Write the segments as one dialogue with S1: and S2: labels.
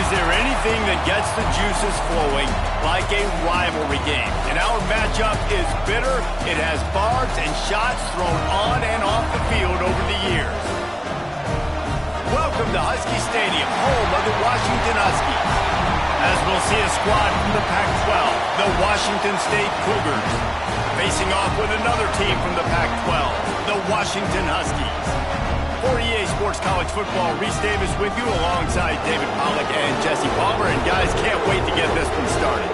S1: Is there anything that gets the juices flowing like a rivalry game? And our matchup is bitter. It has barbs and shots thrown on and off the field over the years. Welcome to Husky Stadium, home of the Washington Huskies. As we'll see a squad from the Pac-12, the Washington State Cougars, facing off with another team from the Pac-12, the Washington Huskies. For EA Sports College Football, Reese Davis with you alongside David Pollack and Jesse Palmer. And guys, can't wait to get this one started.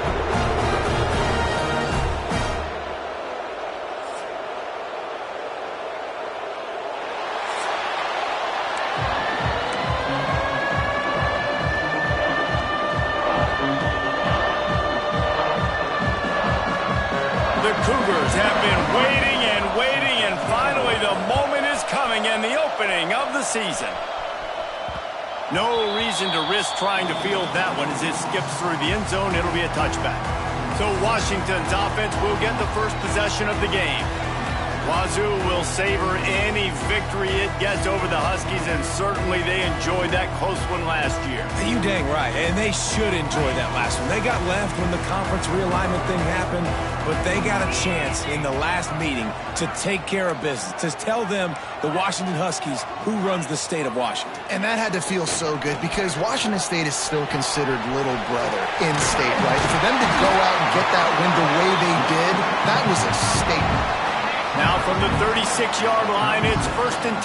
S1: The Cougars have been waiting and waiting, and finally the moment is coming and the opening of the season. No reason to risk trying to field that one as it skips through the end zone. It'll be a touchback. So Washington's offense will get the first possession of the game. Wazoo will savor any victory it gets over the Huskies, and certainly they enjoyed that close one last year.
S2: You dang right, and they should enjoy that last one. They got left when the conference realignment thing happened, but they got a chance in the last meeting to take care of business, to tell them, the Washington Huskies, who runs the state of Washington.
S3: And that had to feel so good because Washington State is still considered little brother in state, right? For them to go out and get that win the way they did, that was a statement.
S1: Now from the 36-yard line, it's 1st and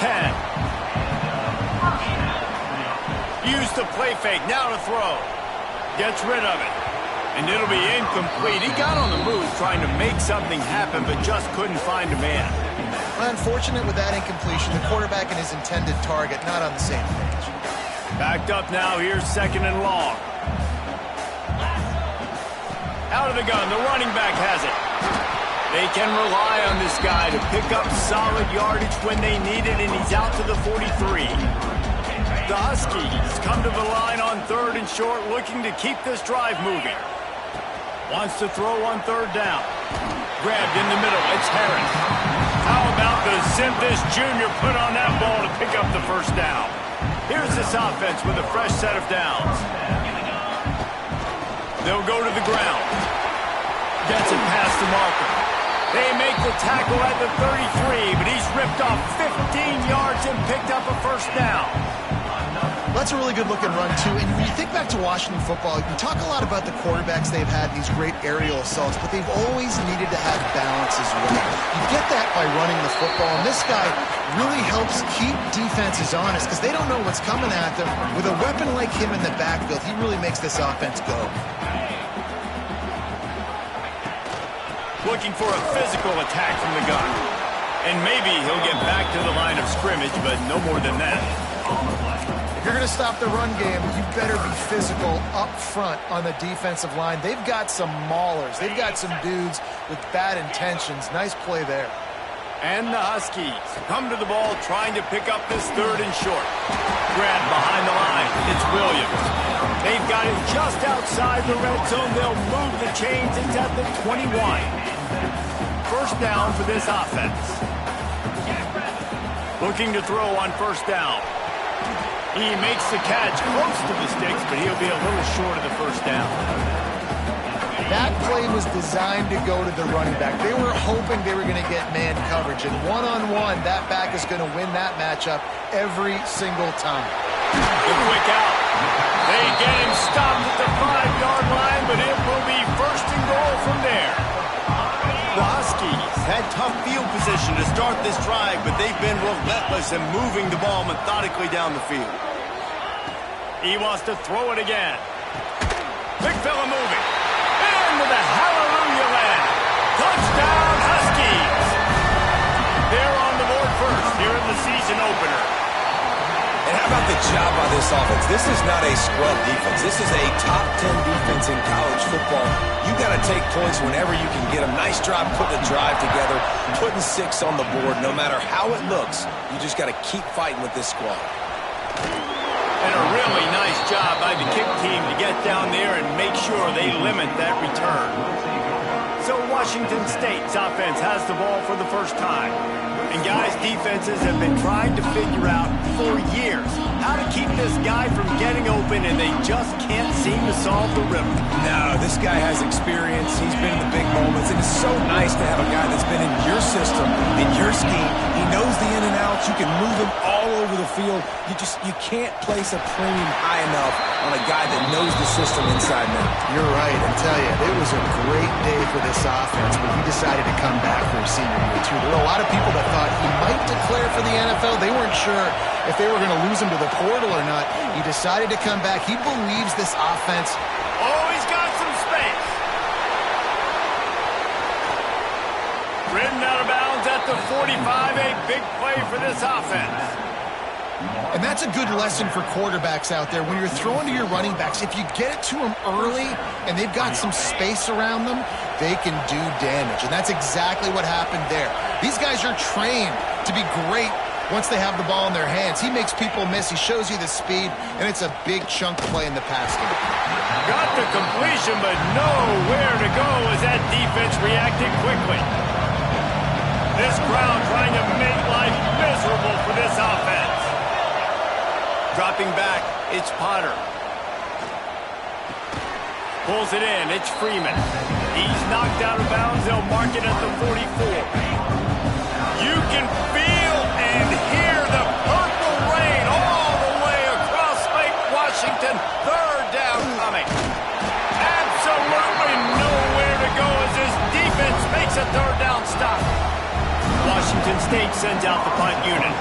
S1: 10. Use the play fake, now to throw. Gets rid of it. And it'll be incomplete. He got on the move trying to make something happen, but just couldn't find a man.
S3: Well, unfortunate with that incompletion, the quarterback and his intended target not on the same page.
S1: Backed up now, here's 2nd and long. Out of the gun, the running back has it. They can rely on this guy to pick up solid yardage when they need it, and he's out to the 43. The Huskies come to the line on 3rd and short, looking to keep this drive moving. Wants to throw on 3rd down. Grabbed in the middle, it's Harris. How about the Simtis Jr. put on that ball to pick up the 1st down? Here's this offense with a fresh set of downs. They'll go to the ground. Gets it past the marker. They make the tackle at the 33, but he's ripped off 15 yards and picked up a 1st down.
S3: That's a really good-looking run, too. And when you think back to Washington football, you talk a lot about the quarterbacks they've had, these great aerial assaults, but they've always needed to have balance as well. You get that by running the football, and this guy really helps keep defenses honest because they don't know what's coming at them. With a weapon like him in the backfield, he really makes this offense go.
S1: Looking for a physical attack from the gun. And maybe he'll get back to the line of scrimmage, but no more than that.
S3: If you're going to stop the run game, you better be physical up front on the defensive line. They've got some maulers. They've got some dudes with bad intentions. Nice play there.
S1: And the Huskies come to the ball trying to pick up this 3rd and short. Grab behind the line. It's Williams. They've got it just outside the red zone. They'll move the chains. It's at the 21. 1st down for this offense. Looking to throw on 1st down. He makes the catch close to the sticks, but he'll be a little short of the 1st down.
S3: That play was designed to go to the running back. They were hoping they were going to get man coverage, and one-on-one, that back is going to win that matchup every single time.
S1: The quick out. They get him stopped at the 5-yard line, but it will be 1st and goal from there. The Huskies had tough field position to start this drive, but they've been relentless in moving the ball methodically down the field. He wants to throw it again. Big fella moving. And with a hallelujah land. Touchdown, Huskies. They're on the board first here in the season opener.
S2: And how about the job by this offense? This is not a scrub defense. This is a top 10 defense in college football. You got to take points whenever you can get them. Nice job putting a drive together, putting 6 on the board. No matter how it looks, you just got to keep fighting with this squad.
S1: And a really nice job by the kick team to get down there and make sure they limit that return. So Washington State's offense has the ball for the 1st time. And guys, defenses have been trying to figure out for years how to keep this guy from getting open, and they just can't seem to solve the riddle.
S2: No, this guy has experience. He's been in the big moments, and it's so nice to have a guy that's been in your system, in your scheme. He knows the in and outs. You can move him all over the field. You can't place a premium high enough on a guy that knows the system inside and out.
S3: You're right. I tell you, it was a great day for this offense, but he decided to come back for his senior year, too. There were a lot of people that thought he might declare for the NFL. They weren't sure if they were going to lose him to the portal or not. He decided to come back. He believes this offense.
S1: Oh, he's got some space. Ridden out of bounds at the 45, a big play for this offense.
S3: And that's a good lesson for quarterbacks out there. When you're throwing to your running backs, if you get it to them early and they've got some space around them, they can do damage. And that's exactly what happened there. These guys are trained to be great once they have the ball in their hands. He makes people miss. He shows you the speed, and it's a big chunk play in the pass game.
S1: Got the completion, but nowhere to go as that defense reacted quickly. This crowd trying to make life miserable for this offense. Dropping back, it's Potter. Pulls it in, it's Freeman. He's knocked out of bounds. They'll mark it at the 44. You can feel and hear the purple rain all the way across Lake Washington. Third down coming. Absolutely nowhere to go as this defense makes a third down stop. Washington State sends out the punt unit.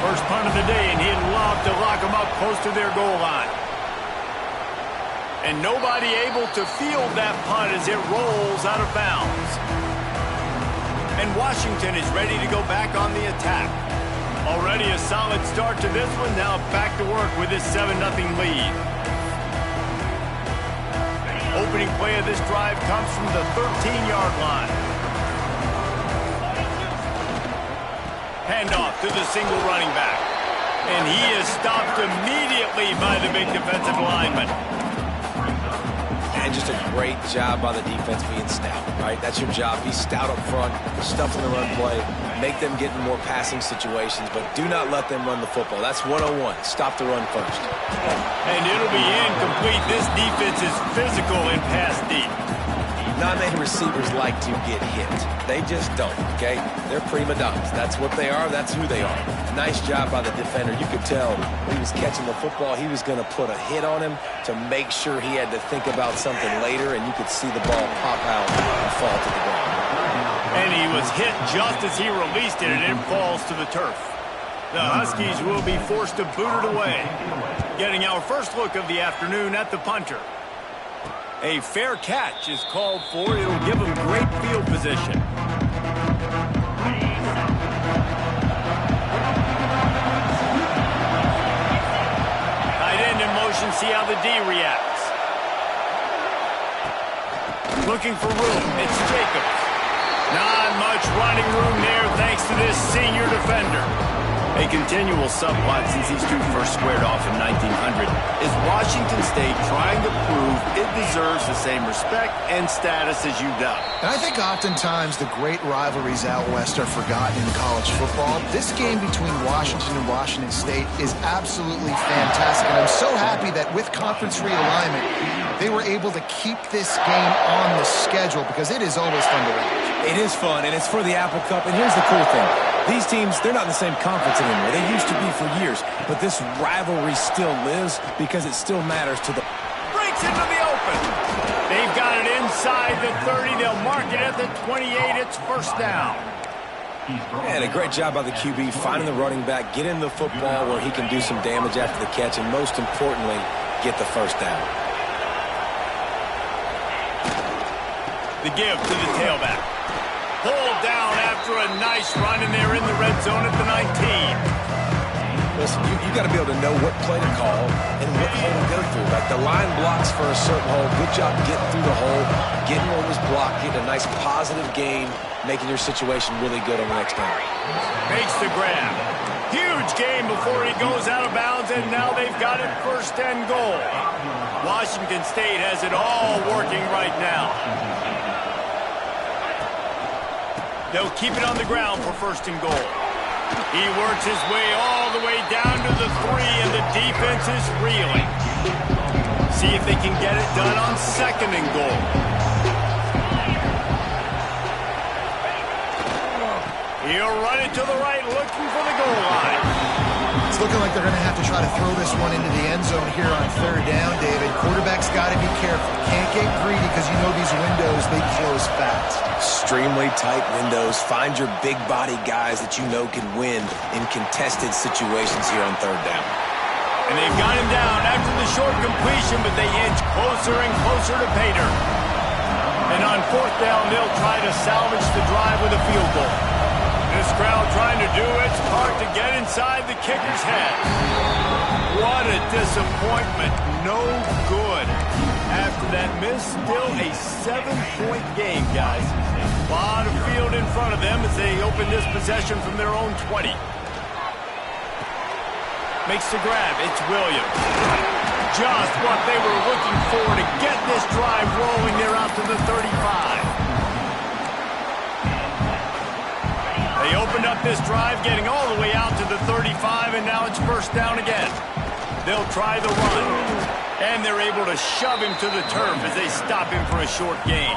S1: First punt of the day, and he'd love to lock them up close to their goal line. And nobody able to field that punt as it rolls out of bounds. And Washington is ready to go back on the attack. Already a solid start to this one. Now back to work with this 7-0 lead. Opening play of this drive comes from the 13-yard line. Handoff to the single running back. And he is stopped immediately by the big defensive lineman.
S2: And just a great job by the defense being stout, right? That's your job. Be stout up front, stuff in the run play, make them get in more passing situations, but do not let them run the football. That's 101. Stop the run first.
S1: And it'll be incomplete. This defense is physical and pass deep.
S2: Non-name receivers like to get hit. They just don't, okay? They're prima donnas. That's what they are. That's who they are. Nice job by the defender. You could tell when he was catching the football, he was going to put a hit on him to make sure he had to think about something later, and you could see the ball pop out and fall to the ground.
S1: And he was hit just as he released it, and it falls to the turf. The Huskies will be forced to boot it away. Getting our first look of the afternoon at the punter. A fair catch is called for. It'll give him great field position. Tight end in motion. See how the D reacts. Looking for room. It's Jacobs. Not much running room there thanks to this senior defender. A continual subplot since these two first squared off in 1900 is Washington State trying to prove it deserves the same respect and status as UW.
S3: And I think oftentimes the great rivalries out west are forgotten in college football. This game between Washington and Washington State is absolutely fantastic. And I'm so happy that with conference realignment, they were able to keep this game on the schedule because it is always fun to watch.
S2: It is fun, and it's for the Apple Cup. And here's the cool thing. These teams, they're not in the same conference anymore. They used to be for years. But this rivalry still lives because it still matters to the...
S1: Breaks into the open. They've got it inside the 30. They'll mark it at the 28. It's first down.
S2: And a great job by the QB finding the running back, getting the football where he can do some damage after the catch, and most importantly, get the first down.
S1: The give to the tailback. Pulled down after a nice run, and they're in the red zone at the 19.
S2: Listen, you got to be able to know what play to call and what hole to go through. Like the line blocks for a certain hole. Good job getting through the hole, getting what was blocked, getting a nice positive gain, making your situation really good on the next down.
S1: Makes the grab. Huge gain before he goes out of bounds, and now they've got it first and goal. Washington State has it all working right now. They'll keep it on the ground for first and goal. He works his way all the way down to the 3, and the defense is reeling. See if they can get it done on 2nd and goal. He'll run it to the right, looking for the goal line.
S3: It's looking like they're going to have to try to throw this one into the end zone here on 3rd down, David. Quarterback's got to be careful. Can't get greedy because you know these windows, they close fast.
S2: Extremely tight windows. Find your big body guys that you know can win in contested situations here on 3rd down.
S1: And they've got him down after the short completion, but they inch closer and closer to pay dirt. And on 4th down, they'll try to salvage the drive with a field goal. This crowd trying to do its part to get inside the kicker's head. What a disappointment. No good. After that miss, still a 7-point game, guys. A lot of field in front of them as they open this possession from their own 20. Makes the grab. It's Williams. Just what they were looking for to get this drive rolling. They're out to the 35. They opened up this drive, getting all the way out to the 35, and now it's 1st down again. They'll try the run, and they're able to shove him to the turf as they stop him for a short gain.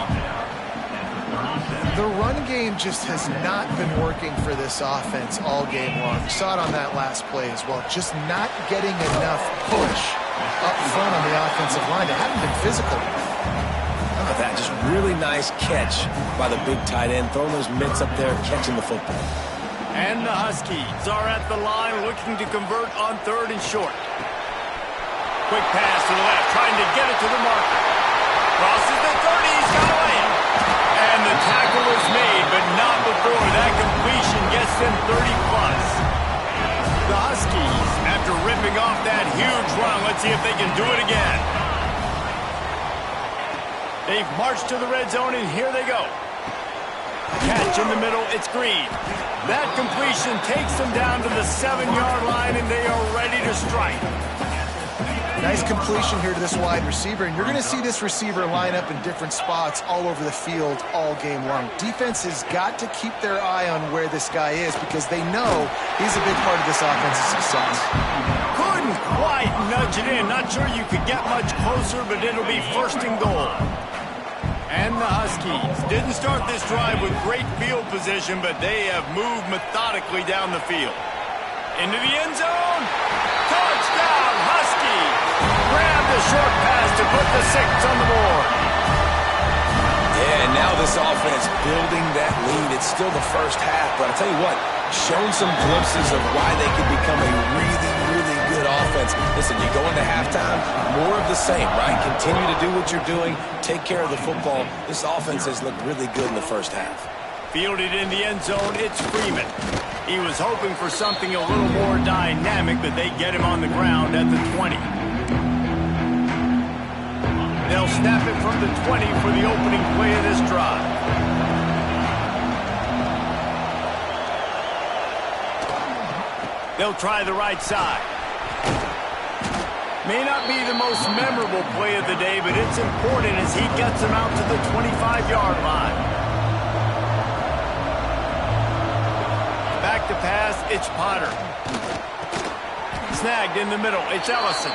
S3: The run game just has not been working for this offense all game long. You saw it on that last play as well. Just not getting enough push up front on the offensive line. They haven't been physical.
S2: Look at that, just really nice catch by the big tight end, throwing those mitts up there, catching the football.
S1: And the Huskies are at the line looking to convert on 3rd and short. Quick pass to the left, trying to get it to the marker. Crosses the 30, he's got a lane. And the tackle is made, but not before that completion gets them 30-plus. The Huskies, after ripping off that huge run, let's see if they can do it again. They've marched to the red zone, and here they go. Catch in the middle, it's Green. That completion takes them down to the 7-yard line, and they are ready to strike.
S3: Nice completion here to this wide receiver, and you're going to see this receiver line up in different spots all over the field all game long. Defense has got to keep their eye on where this guy is because they know he's a big part of this offense's success.
S1: Couldn't quite nudge it in. Not sure you could get much closer, but it'll be 1st and goal. And the Huskies didn't start this drive with great field position, but they have moved methodically down the field. Into the end zone. Touchdown, Huskies. Grab the short pass to put the 6 on the board.
S2: Yeah, and now this offense building that lead. It's still the 1st half, but I'll tell you what, shown some glimpses of why they could become a really, really good offense. Listen, you go into halftime, more of the same, right? Continue to do what you're doing, take care of the football. This offense has looked really good in the 1st half.
S1: Fielded in the end zone, it's Freeman. He was hoping for something a little more dynamic, but they get him on the ground at the 20. They'll snap it from the 20 for the opening play of this drive. They'll try the right side. May not be the most memorable play of the day, but it's important as he gets them out to the 25-yard line. Back to pass, it's Potter. Snagged in the middle, it's Ellison.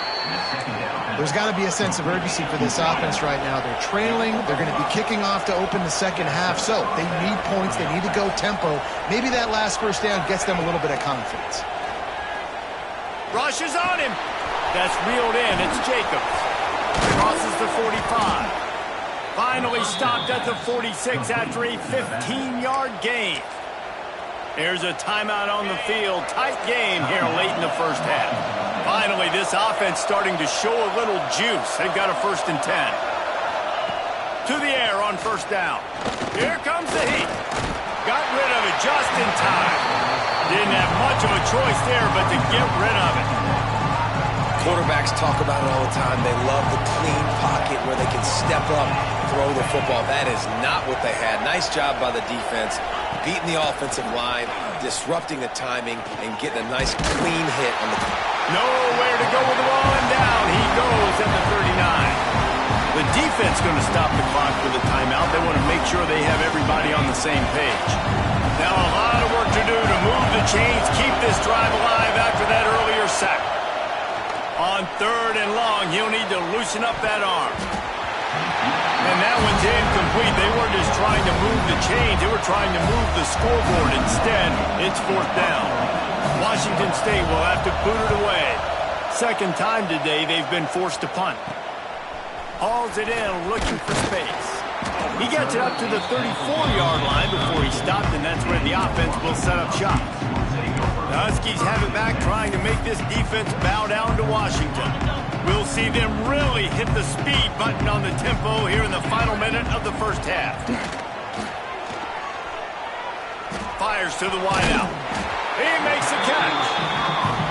S3: There's got to be a sense of urgency for this offense right now. They're trailing. They're going to be kicking off to open the 2nd half. So they need points. They need to go tempo. Maybe that last 1st down gets them a little bit of confidence.
S1: Rush is on him. That's reeled in. It's Jacobs. Crosses the 45. Finally stopped at the 46 after a 15-yard gain. There's a timeout on the field. Tight game here late in the 1st half. Finally, this offense starting to show a little juice. They've got a 1st and 10. To the air on 1st down. Here comes the heat. Got rid of it just in time. Didn't have much of a choice there, but to get rid of it.
S2: Quarterbacks talk about it all the time. They love the clean pocket where they can step up, throw the football. That is not what they had. Nice job by the defense, beating the offensive line, disrupting the timing, and getting a nice clean hit on the
S1: Nowhere to go with the ball, and down he goes at the 39. The defense going to stop the clock for the timeout. They want to make sure they have everybody on the same page. Now a lot of work to do to move the chains keep this drive alive after that earlier sack. On 3rd and long, he'll need to loosen up that arm. And that one's incomplete. They weren't just trying to move the chains. They were trying to move the scoreboard. Instead, it's 4th down. Washington State will have to boot it away. Second time today they've been forced to punt. Hauls it in, looking for space. He gets it up to the 34-yard line before he stopped, and that's where the offense will set up shop. The Huskies have it back, trying to make this defense bow down to Washington. We'll see them really hit the speed button on the tempo here in the final minute of the first half. Fires to the wideout. He makes the catch.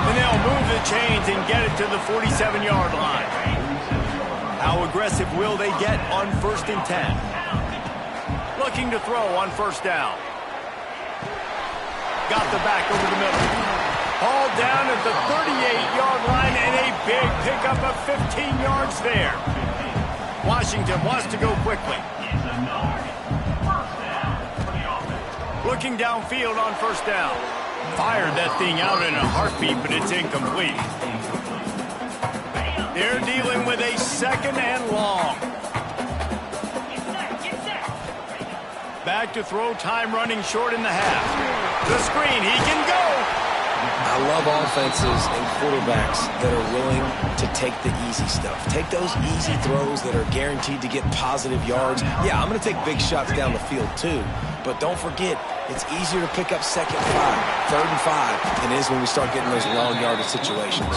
S1: And they'll move the chains and get it to the 47-yard line. How aggressive will they get on 1st and 10? Looking to throw on 1st down. Got the back over the middle. Hauled down at the 38-yard line and a big pickup of 15 yards there. Washington wants to go quickly. Looking downfield on 1st down. Fired that thing out in a heartbeat, but it's incomplete. They're dealing with a 2nd and long. Back to throw, time running short in the half. The screen, he can go.
S2: I love offenses and quarterbacks that are willing to take the easy stuff. Take those easy throws that are guaranteed to get positive yards. Yeah, I'm going to take big shots down the field too. But don't forget, it's easier to pick up 2nd and 5, 3rd and 5 than it is when we start getting those long yardage situations.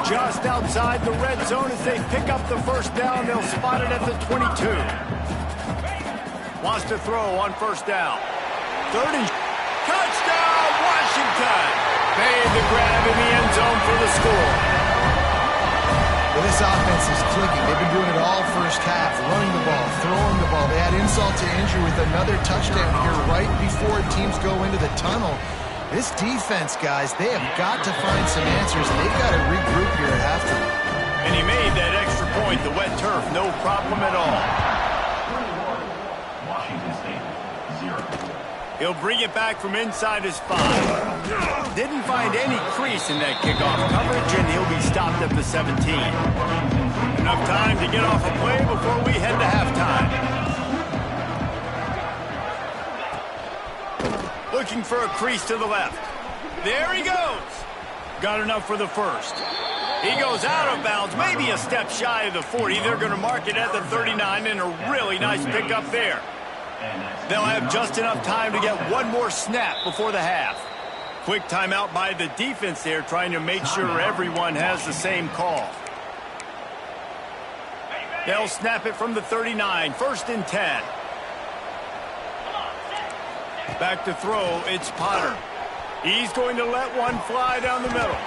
S1: Just outside the red zone as they pick up the 1st down. They'll spot it at the 22. Wants to throw on 1st down. 3rd and touchdown, Washington! Made the grab in the end zone for the score.
S3: Well, this offense is clicking. They've been doing it all first half, running the ball, throwing the ball. They had insult to injury with another touchdown here right before teams go into the tunnel. This defense, guys, they have got to find some answers, and they've got to regroup here at halftime.
S1: And he made that extra point, the wet turf, no problem at all. He'll bring it back from inside his 5. Didn't find any crease in that kickoff coverage, and he'll be stopped at the 17. Enough time to get off a play before we head to halftime. Looking for a crease to the left. There he goes. Got enough for the 1st. He goes out of bounds, maybe a step shy of the 40. They're going to mark it at the 39, and a really nice pickup there. They'll have just enough time to get one more snap before the half. Quick timeout by the defense there, trying to make sure everyone has the same call. They'll snap it from the 39, 1st and 10. Back to throw, it's Potter. He's going to let one fly down the middle.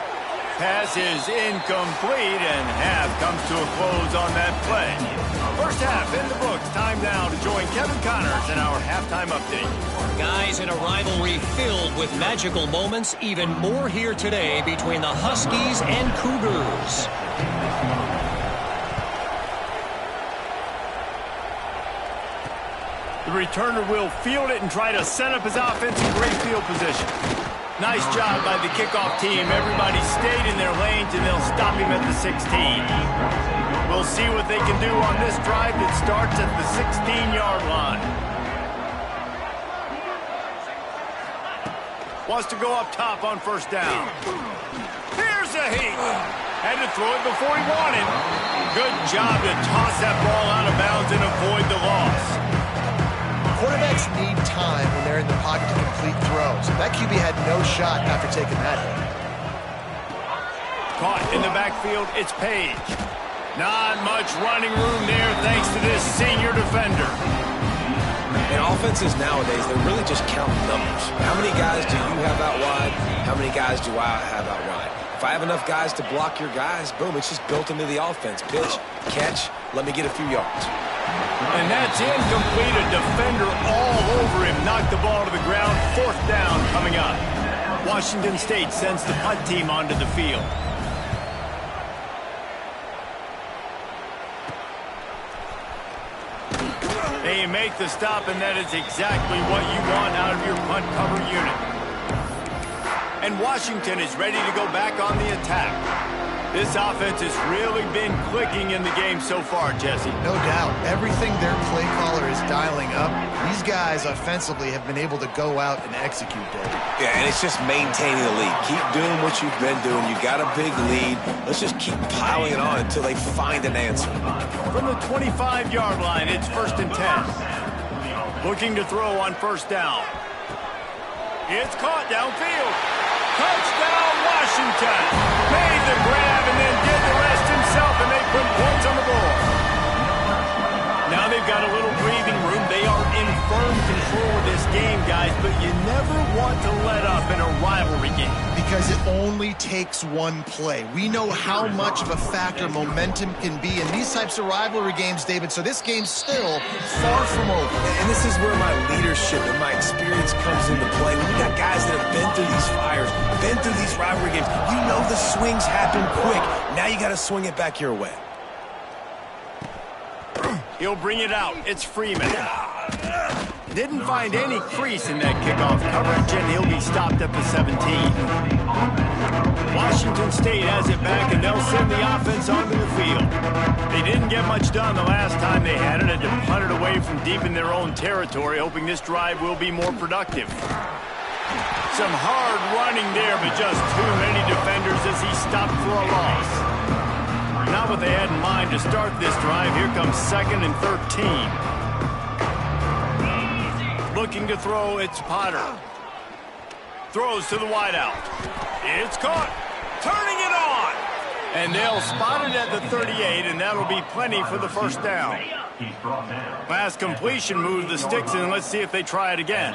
S1: Pass is incomplete, and half comes to a close on that play. First half in the books. Time now to join Kevin Connors in our halftime update.
S4: Guys, in a rivalry filled with magical moments, even more here today between the Huskies and Cougars.
S1: The returner will field it and try to set up his offense in great field position. Nice job by the kickoff team. Everybody stayed in their lanes, and they'll stop him at the 16. We'll see what they can do on this drive that starts at the 16-yard line. Wants to go up top on 1st down. Here's a heat. Had to throw it before he wanted. Good job to toss that ball out of bounds and avoid the loss.
S3: Quarterbacks need time when they're in the pocket to complete throws. That QB had no shot after taking that hit.
S1: Caught in the backfield, it's Page. Not much running room there thanks to this senior defender.
S2: And offenses nowadays, they're really just counting numbers. How many guys do you have out wide? How many guys do I have out wide? If I have enough guys to block your guys, boom, it's just built into the offense. Pitch, catch, let me get a few yards.
S1: And that's incomplete. A defender all over him. Knocked the ball to the ground. 4th down coming up. Washington State sends the punt team onto the field. They make the stop, and that is exactly what you want out of your punt cover unit. And Washington is ready to go back on the attack. This offense has really been clicking in the game so far, Jesse.
S3: No doubt. Everything their play caller is dialing up, these guys offensively have been able to go out and execute, David.
S2: Yeah, and it's just maintaining the lead. Keep doing what you've been doing. You got a big lead. Let's just keep piling it on until they find an answer.
S1: From the 25-yard line, it's 1st and 10. Looking to throw on 1st down. It's caught downfield. Touchdown, Washington. Made the grab and then did the rest himself, and they put points on the board. Now they've got a little breathing room. They are in firm control of this game, guys, but you never want to let up in a rivalry game.
S3: Because it only takes one play. We know how much of a factor momentum can be in these types of rivalry games, David, so this game's still far from over.
S2: And this is where my leadership and my experience comes into play. When you got guys that have been through these fires, been through these rivalry games, you know the swings happen quick. Now you got to swing it back your way.
S1: He'll bring it out. It's Freeman. Didn't find any crease in that kickoff coverage, and he'll be stopped at the 17. Washington State has it back, and they'll send the offense onto the field. They didn't get much done the last time they had it, and to punt it away from deep in their own territory, hoping this drive will be more productive. Some hard running there, but just too many defenders as he stopped for a loss. Not what they had in mind to start this drive. Here comes 2nd and 13. Looking to throw, it's Potter. Throws to the wideout. It's caught. Turning it on. And they'll spot it at the 38, and that'll be plenty for the 1st down. Last completion moved the sticks, and let's see if they try it again.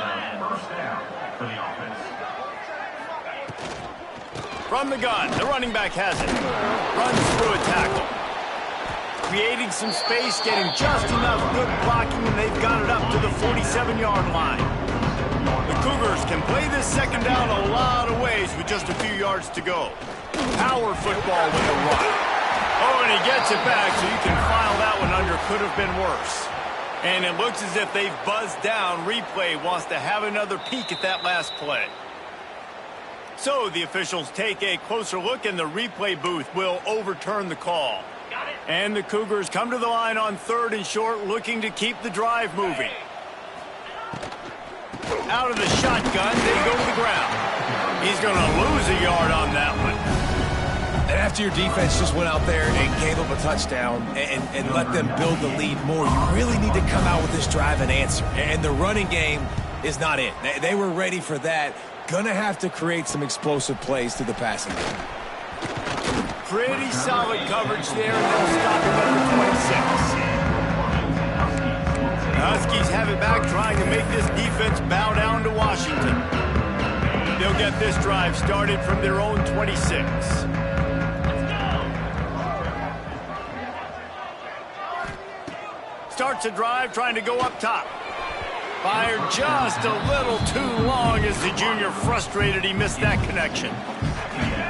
S1: From the gun, the running back has it. Runs through a tackle. Creating some space, getting just enough good blocking, and they've got it up to the 47-yard line. The Cougars can play this 2nd down a lot of ways with just a few yards to go. Power football with the run. Oh, and he gets it back, so you can file that one under. Could have been worse. And it looks as if they've buzzed down. Replay wants to have another peek at that last play. So the officials take a closer look, and the replay booth will overturn the call. And the Cougars come to the line on 3rd and short, looking to keep the drive moving. Out of the shotgun, they go to the ground. He's going to lose a yard on that one.
S2: And after your defense just went out there and gave up a touchdown and let them build the lead more, you really need to come out with this drive and answer. And the running game is not it. They were ready for that. Gonna have to create some explosive plays to the passing game.
S1: Pretty solid coverage there, and they'll stop him at the 26. The Huskies have it back, trying to make this defense bow down to Washington. They'll get this drive started from their own 26. Starts a drive, trying to go up top. Fired just a little too long as the junior frustrated. He missed that connection.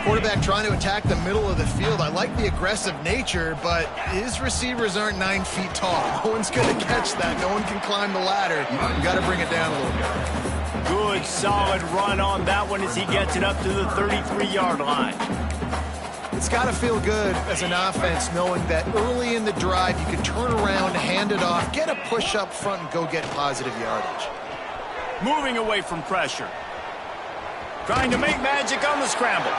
S3: Quarterback trying to attack the middle of the field. I like the aggressive nature, but his receivers aren't 9 feet tall. No one's going to catch that. No one can climb the ladder. You got to bring it down a little bit.
S1: Good, solid run on that one as he gets it up to the 33-yard line.
S3: It's got to feel good as an offense knowing that early in the drive you can turn around, hand it off, get a push up front, and go get positive yardage.
S1: Moving away from pressure. Trying to make magic on the scramble.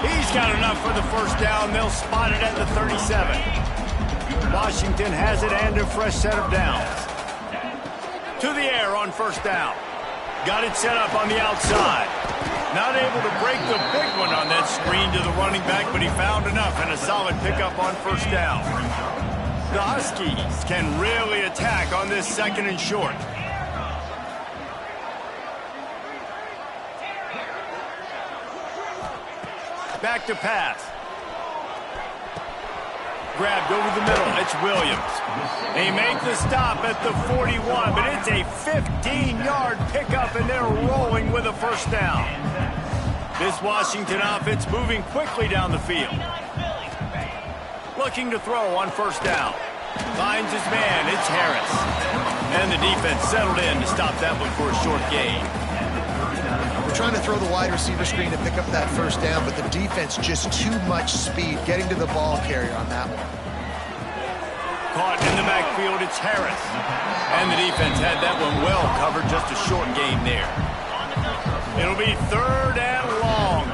S1: He's got enough for the 1st down. They'll spot it at the 37. Washington has it and a fresh set of downs. To the air on 1st down. Got it set up on the outside. Not able to break the big one on that screen to the running back, but he found enough and a solid pickup on 1st down. The Huskies can really attack on this 2nd and short. Back to pass. Grabbed over the middle. It's Williams. They make the stop at the 41, but it's a 15-yard pickup, and they're rolling with a 1st down. This Washington offense moving quickly down the field. Looking to throw on 1st down. Finds his man. It's Harris. And the defense settled in to stop that one for a short gain.
S3: trying to throw the wide receiver screen to pick up that first down, but the defense just too much speed getting to the ball carrier on that one.
S1: Caught in the backfield, it's Harris. And the defense had that one well covered, just a short game there. It'll be 3rd and long.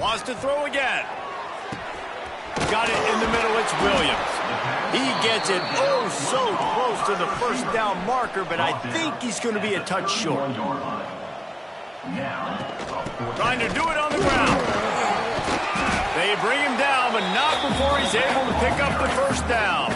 S1: Wants to throw again. Got it in the middle, it's Williams. He gets it oh so close to the first down marker, but I think he's going to be a touch short. Trying to do it on the ground. They bring him down, but not before he's able to pick up the first down.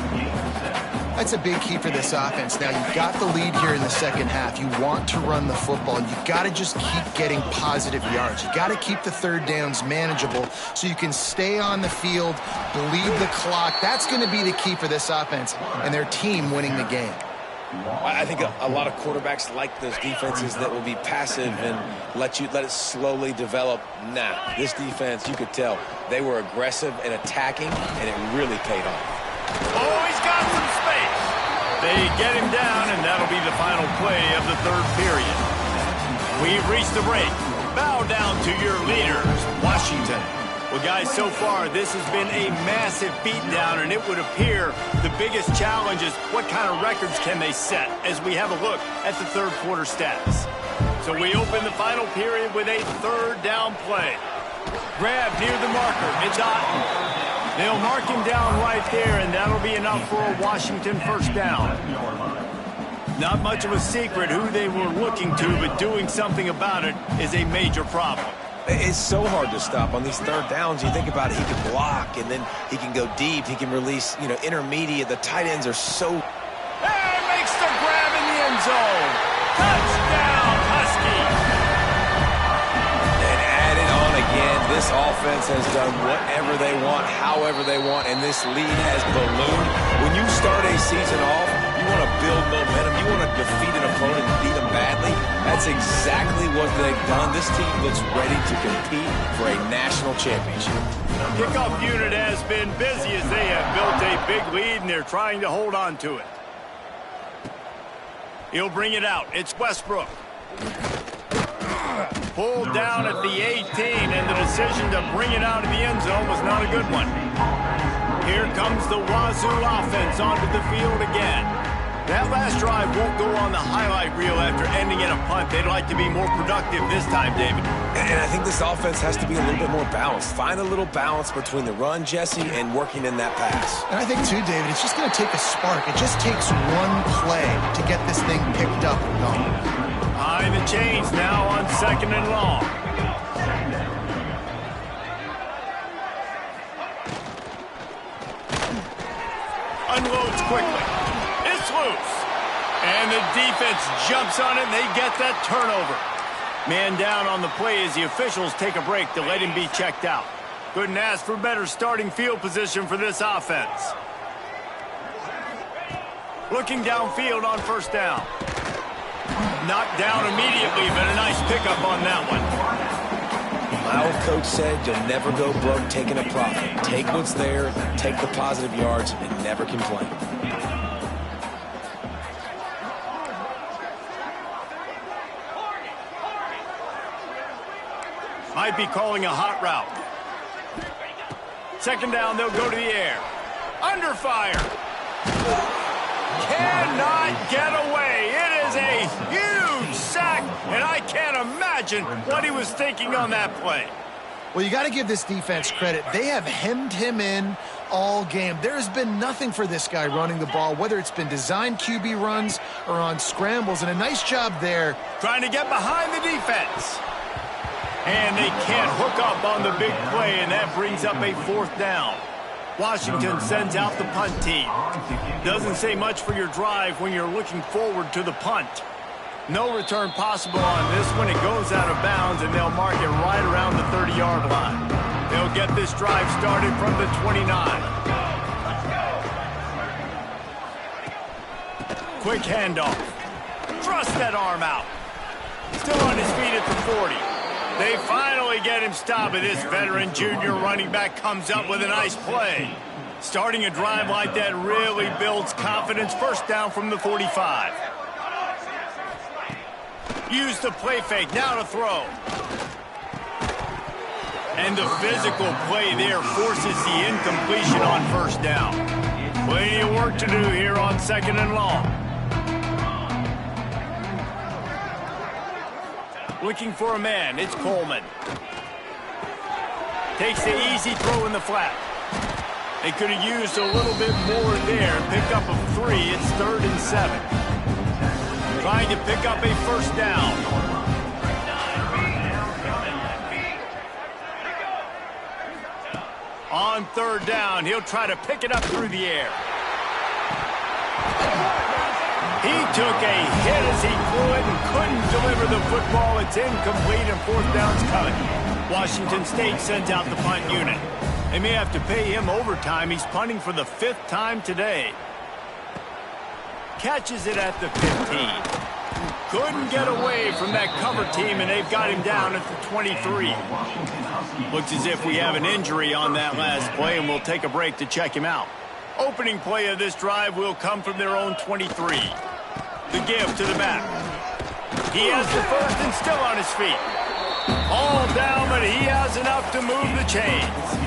S3: That's a big key for this offense. Now, you've got the lead here in the second half. You want to run the football. You've got to just keep getting positive yards. You've got to keep the third downs manageable so you can stay on the field, bleed the clock. That's going to be the key for this offense and their team winning the game.
S2: I think a lot of quarterbacks like those defenses that will be passive and let it slowly develop. Nah, this defense, you could tell, they were aggressive and attacking, and it really paid off.
S1: Oh, he's got some space. They get him down, and that'll be the final play of the 3rd period. We've reached the break. Bow down to your leaders, Washington. Well, guys, so far, this has been a massive beatdown, and it would appear the biggest challenge is what kind of records can they set as we have a look at the 3rd quarter stats. So we open the final period with a 3rd down play. Grab near the marker. It's Otten. They'll mark him down right there, and that'll be enough for a Washington first down. Not much of a secret who they were looking to, but doing something about it is a major problem.
S2: It's so hard to stop on these 3rd downs. You think about it, he can block, and then he can go deep. He can release, intermediate. The tight ends are so...
S1: And makes the grab in the end zone. Touchdown, Huskies.
S2: And add it on again. This offense has done whatever they want, however they want, and this lead has ballooned. When you start a season off, you want to build momentum. You want to defeat an opponent and beat them badly. That's exactly what they've done. This team looks ready to compete for a national championship.
S1: Kickoff unit has been busy as they have built a big lead, and they're trying to hold on to it. He'll bring it out. It's Westbrook. Pulled down at the 18, and the decision to bring it out of the end zone was not a good one. Here comes the Wazoo offense onto the field again. That last drive won't go on the highlight reel after ending in a punt. They'd like to be more productive this time, David.
S2: And I think this offense has to be a little bit more balanced. Find a little balance between the run, Jesse, and working in that pass.
S3: And I think, too, David, it's just going to take a spark. It just takes one play to get this thing picked up and going.
S1: Behind the chains now on 2nd and long. Unloads quickly. It's loose. And the defense jumps on it, and they get that turnover. Man down on the play as the officials take a break to let him be checked out. Couldn't ask for better starting field position for this offense. Looking downfield on first down. Knocked down immediately, but a nice pickup on that one.
S2: My old coach said you'll never go broke taking a profit. Take what's there, take the positive yards, and never complain.
S1: Might be calling a hot route. 2nd down, they'll go to the air. Under fire. Cannot get away. It is a huge sack, and I can't imagine what he was thinking on that play.
S3: Well, you got to give this defense credit. They have hemmed him in all game. There has been nothing for this guy running the ball, whether it's been designed QB runs or on scrambles, and a nice job there.
S1: Trying to get behind the defense. And they can't hook up on the big play, and that brings up a 4th down. Washington sends out the punt team. Doesn't say much for your drive when you're looking forward to the punt. No return possible on this one. It goes out of bounds, and they'll mark it right around the 30-yard line. They'll get this drive started from the 29. Quick handoff. Thrust that arm out. Still on his feet at the 40. They finally get him stopped, but this veteran junior running back comes up with a nice play. Starting a drive like that really builds confidence. First down from the 45. Use the play fake, now to throw. And the physical play there forces the incompletion on first down. Plenty of work to do here on 2nd and long. Looking for a man, it's Coleman. Takes the easy throw in the flat. They could have used a little bit more there and picked up a 3. It's 3rd and 7. Trying to pick up a first down. On 3rd down, he'll try to pick it up through the air. He took a hit as he threw it and couldn't deliver the football. It's incomplete and 4th down's coming. Washington State sends out the punt unit. They may have to pay him overtime. He's punting for the 5th time today. Catches it at the 15. Couldn't get away from that cover team, and they've got him down at the 23. Looks as if we have an injury on that last play, and we'll take a break to check him out. Opening play of this drive will come from their own 23. The give to the back. He has the first and still on his feet. All down, but he has enough to move the chains.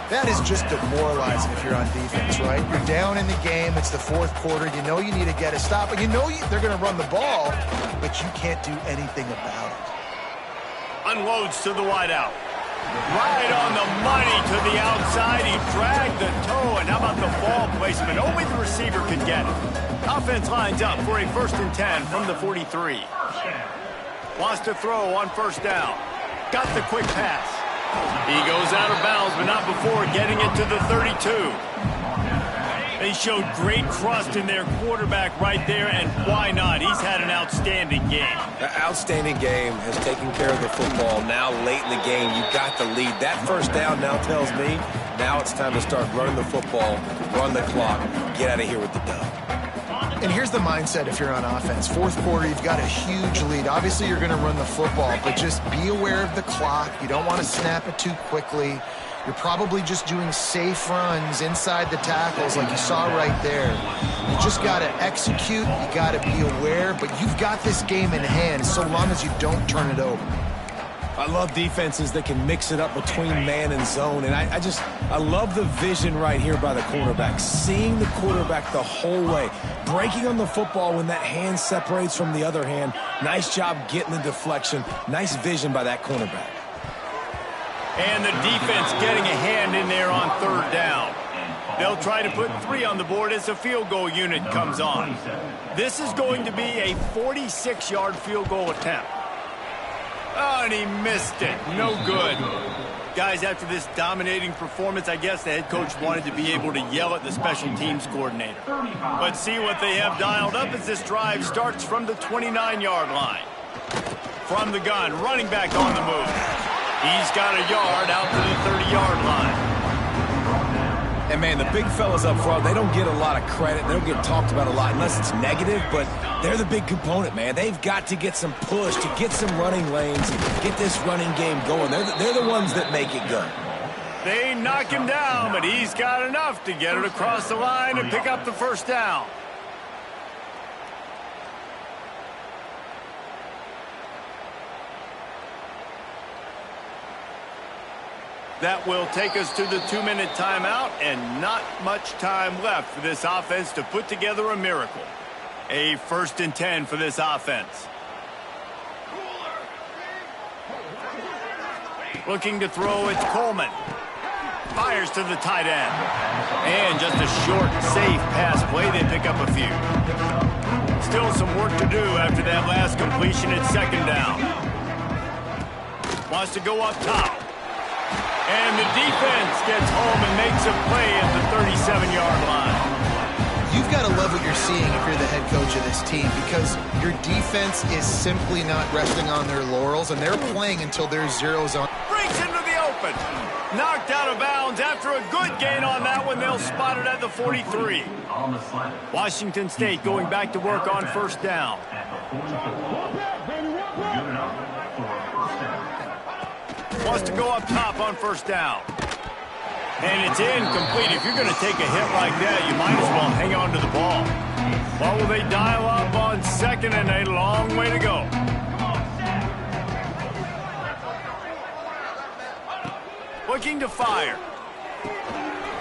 S3: That is just demoralizing if you're on defense, right? You're down in the game. It's the 4th quarter. You know you need to get a stop, and you know they're going to run the ball, but you can't do anything about it.
S1: Unloads to the wideout. Right on the money to the outside. He dragged the toe, and how about the ball placement? Only the receiver could get it. Offense lines up for a 1st and 10 from the 43. Wants to throw on 1st down. Got the quick pass. He goes out of bounds, but not before getting it to the 32. They showed great trust in their quarterback right there, and why not? He's had an outstanding game.
S2: An outstanding game, has taken care of the football. Now, late in the game, you got the lead. That 1st down now tells me now it's time to start running the football, run the clock, get out of here with the dub.
S3: And here's the mindset if you're on offense. 4th quarter, you've got a huge lead. Obviously, you're going to run the football, but just be aware of the clock. You don't want to snap it too quickly. You're probably just doing safe runs inside the tackles like you saw right there. You just got to execute. You got to be aware, but you've got this game in hand so long as you don't turn it over.
S2: I love defenses that can mix it up between man and zone, and I love the vision right here by the cornerback, seeing the quarterback the whole way, breaking on the football when that hand separates from the other hand. Nice job getting the deflection. Nice vision by that cornerback.
S1: And the defense getting a hand in there on 3rd down. They'll try to put 3 on the board as the field goal unit comes on. This is going to be a 46-yard field goal attempt. Oh, and he missed it. No good. Guys, after this dominating performance, I guess the head coach wanted to be able to yell at the special teams coordinator. But see what they have dialed up as this drive starts from the 29-yard line. From the gun, running back on the move. He's got a yard out to the 30-yard line.
S2: And, man, the big fellas up front, they don't get a lot of credit. They don't get talked about a lot unless it's negative, but they're the big component, man. They've got to get some push, to get some running lanes, and get this running game going. They're the ones that make it go.
S1: They knock him down, but he's got enough to get it across the line and pick up the 1st down. That will take us to the 2-minute timeout, and not much time left for this offense to put together a miracle. A 1st and 10 for this offense. Looking to throw, it's Coleman. Fires to the tight end. And just a short, safe pass play. They pick up a few. Still some work to do after that last completion at 2nd down. Wants to go up top. And the defense gets home and makes a play at the 37-yard line.
S3: You've got to love what you're seeing if you're the head coach of this team, because your defense is simply not resting on their laurels, and they're playing until there's zeros on.
S1: Breaks into the open. Knocked out of bounds after a good gain on that one. They'll spot it at the 43. Washington State going back to work on 1st down. Wants to go up top on 1st down. And it's incomplete. If you're going to take a hit like that, you might as well hang on to the ball. What will they dial up on 2nd and a long way to go? looking to fire.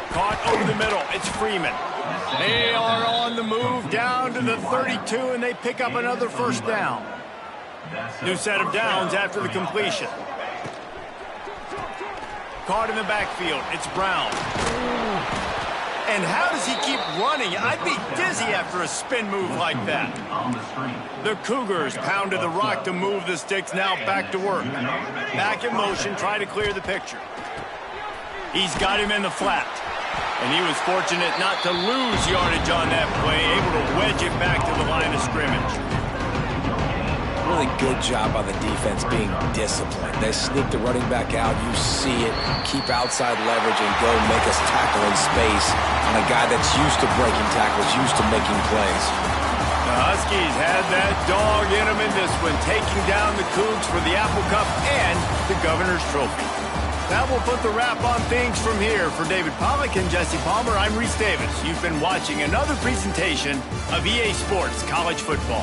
S1: Caught over the middle. It's Freeman. They are on the move down to the 32, and they pick up another first down. New set of downs after the completion. Caught in the backfield. It's Brown. And how does he keep running? I'd be dizzy after a spin move like that. The Cougars pounded the rock to move the sticks. Now back to work. Back in motion, try to clear the picture. He's got him in the flat. And he was fortunate not to lose yardage on that play, able to wedge it back to the line of scrimmage.
S2: Really good job by the defense being disciplined. They sneak the running back out. You see it. Keep outside leverage and go make us tackle in space on a guy that's used to breaking tackles, used to making plays.
S1: The Huskies had that dog in them in this one, taking down the Cougs for the Apple Cup and the Governor's Trophy. That will put the wrap on things from here. For David Pollack and Jesse Palmer, I'm Reese Davis. You've been watching another presentation of EA Sports College Football.